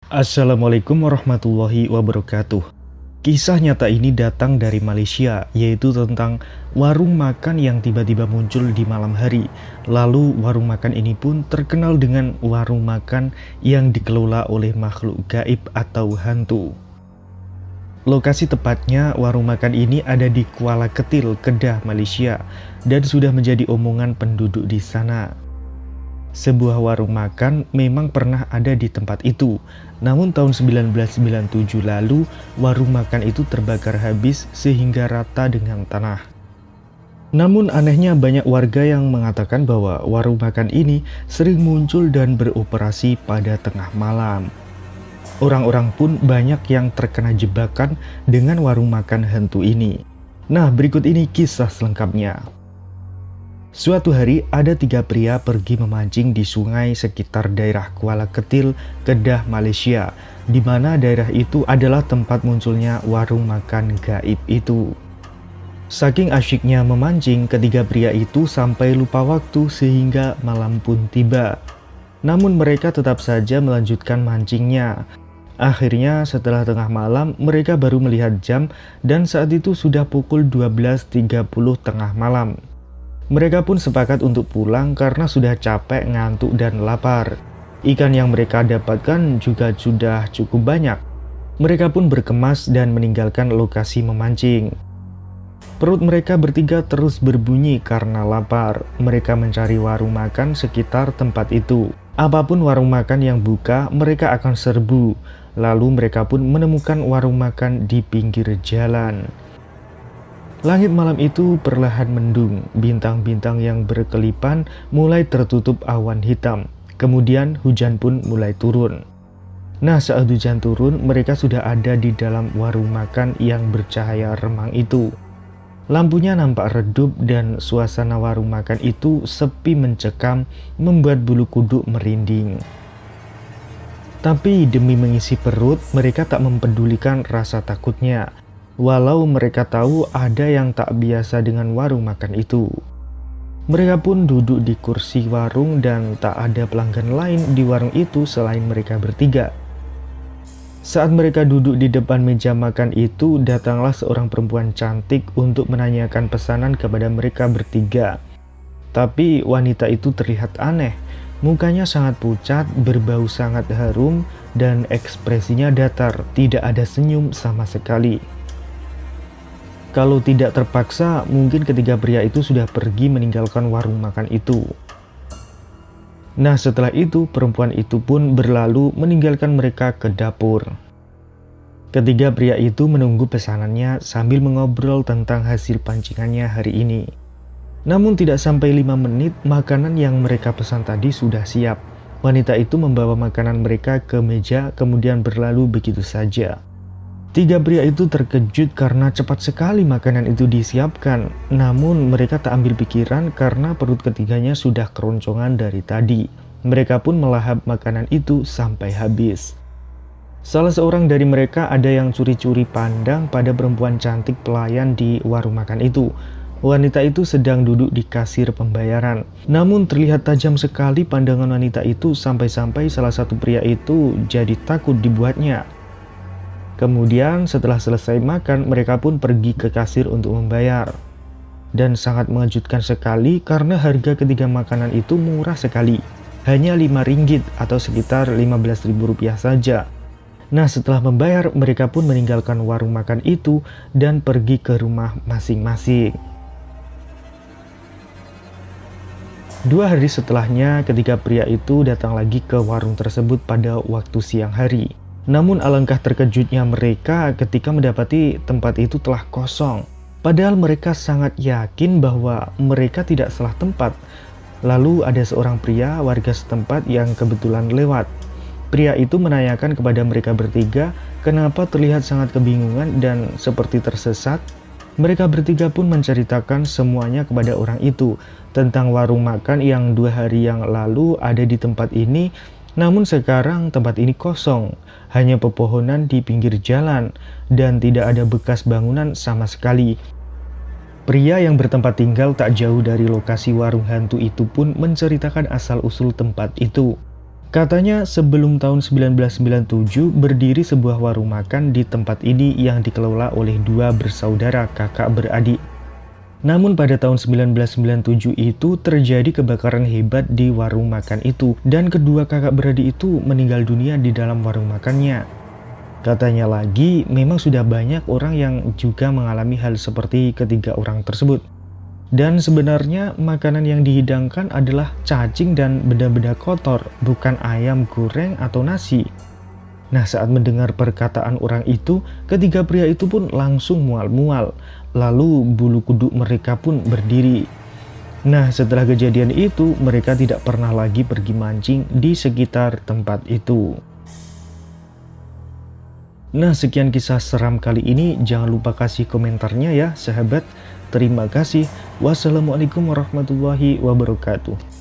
Assalamualaikum warahmatullahi wabarakatuh. Kisah nyata ini datang dari Malaysia, yaitu tentang warung makan yang tiba-tiba muncul di malam hari. Lalu warung makan ini pun terkenal dengan warung makan yang dikelola oleh makhluk gaib atau hantu. Lokasi tepatnya warung makan ini ada di Kuala Ketil, Kedah, Malaysia, dan sudah menjadi omongan penduduk di sana. Sebuah warung makan memang pernah ada di tempat itu. Namun tahun 1997 lalu, warung makan itu terbakar habis sehingga rata dengan tanah. Namun anehnya banyak warga yang mengatakan bahwa warung makan ini sering muncul dan beroperasi pada tengah malam. Orang-orang pun banyak yang terkena jebakan dengan warung makan hantu ini. Nah, berikut ini kisah selengkapnya. Suatu hari ada 3 pria pergi memancing di sungai sekitar daerah Kuala Ketil, Kedah, Malaysia, di mana daerah itu adalah tempat munculnya warung makan gaib itu. Saking asyiknya memancing, ketiga pria itu sampai lupa waktu sehingga malam pun tiba. Namun mereka tetap saja melanjutkan mancingnya. Akhirnya setelah tengah malam mereka baru melihat jam dan saat itu sudah pukul 12.30 tengah malam. Mereka pun sepakat untuk pulang karena sudah capek, ngantuk, dan lapar. Ikan yang mereka dapatkan juga sudah cukup banyak. Mereka pun berkemas dan meninggalkan lokasi memancing. Perut mereka bertiga terus berbunyi karena lapar. Mereka mencari warung makan sekitar tempat itu. Apapun warung makan yang buka, mereka akan serbu. Lalu mereka pun menemukan warung makan di pinggir jalan. Langit malam itu perlahan mendung, bintang-bintang yang berkelipan mulai tertutup awan hitam. Kemudian hujan pun mulai turun. Nah, saat hujan turun, mereka sudah ada di dalam warung makan yang bercahaya remang itu. Lampunya nampak redup dan suasana warung makan itu sepi mencekam, membuat bulu kuduk merinding. Tapi demi mengisi perut, mereka tak mempedulikan rasa takutnya. Walau mereka tahu ada yang tak biasa dengan warung makan itu. Mereka pun duduk di kursi warung dan tak ada pelanggan lain di warung itu selain mereka bertiga. Saat mereka duduk di depan meja makan itu, datanglah seorang perempuan cantik untuk menanyakan pesanan kepada mereka bertiga. Tapi wanita itu terlihat aneh. Mukanya sangat pucat, berbau sangat harum, dan ekspresinya datar, tidak ada senyum sama sekali. Kalau tidak terpaksa, mungkin ketiga pria itu sudah pergi meninggalkan warung makan itu. Nah, setelah itu perempuan itu pun berlalu meninggalkan mereka ke dapur. Ketiga pria itu menunggu pesanannya sambil mengobrol tentang hasil pancingannya hari ini. Namun tidak sampai 5 menit, makanan yang mereka pesan tadi sudah siap. Wanita itu membawa makanan mereka ke meja kemudian berlalu begitu saja. 3 pria itu terkejut karena cepat sekali makanan itu disiapkan. Namun mereka tak ambil pikiran karena perut ketiganya sudah keroncongan dari tadi. Mereka pun melahap makanan itu sampai habis. Salah seorang dari mereka ada yang curi-curi pandang pada perempuan cantik pelayan di warung makan itu. Wanita itu sedang duduk di kasir pembayaran. Namun terlihat tajam sekali pandangan wanita itu sampai-sampai salah satu pria itu jadi takut dibuatnya. Kemudian setelah selesai makan, mereka pun pergi ke kasir untuk membayar. Dan sangat mengejutkan sekali karena harga ketiga makanan itu murah sekali. Hanya 5 ringgit atau sekitar Rp15.000 saja. Nah, setelah membayar, mereka pun meninggalkan warung makan itu dan pergi ke rumah masing-masing. 2 hari setelahnya, ketiga pria itu datang lagi ke warung tersebut pada waktu siang hari. Namun alangkah terkejutnya mereka ketika mendapati tempat itu telah kosong. Padahal mereka sangat yakin bahwa mereka tidak salah tempat. Lalu ada seorang pria warga setempat yang kebetulan lewat. Pria itu menanyakan kepada mereka bertiga kenapa terlihat sangat kebingungan dan seperti tersesat. Mereka bertiga pun menceritakan semuanya kepada orang itu tentang warung makan yang 2 hari yang lalu ada di tempat ini. Namun sekarang tempat ini kosong, hanya pepohonan di pinggir jalan, dan tidak ada bekas bangunan sama sekali. Pria yang bertempat tinggal tak jauh dari lokasi warung hantu itu pun menceritakan asal-usul tempat itu. Katanya sebelum tahun 1997 berdiri sebuah warung makan di tempat ini yang dikelola oleh dua bersaudara kakak beradik. Namun pada tahun 1997 itu terjadi kebakaran hebat di warung makan itu dan kedua kakak beradik itu meninggal dunia di dalam warung makannya. Katanya lagi memang sudah banyak orang yang juga mengalami hal seperti ketiga orang tersebut. Dan sebenarnya makanan yang dihidangkan adalah cacing dan benda-benda kotor, bukan ayam goreng atau nasi. Nah, saat mendengar perkataan orang itu, ketiga pria itu pun langsung mual-mual. Lalu bulu kuduk mereka pun berdiri. Nah, setelah kejadian itu, mereka tidak pernah lagi pergi mancing di sekitar tempat itu. Nah, sekian kisah seram kali ini. Jangan lupa kasih komentarnya ya, sahabat. Terima kasih. Wassalamualaikum warahmatullahi wabarakatuh.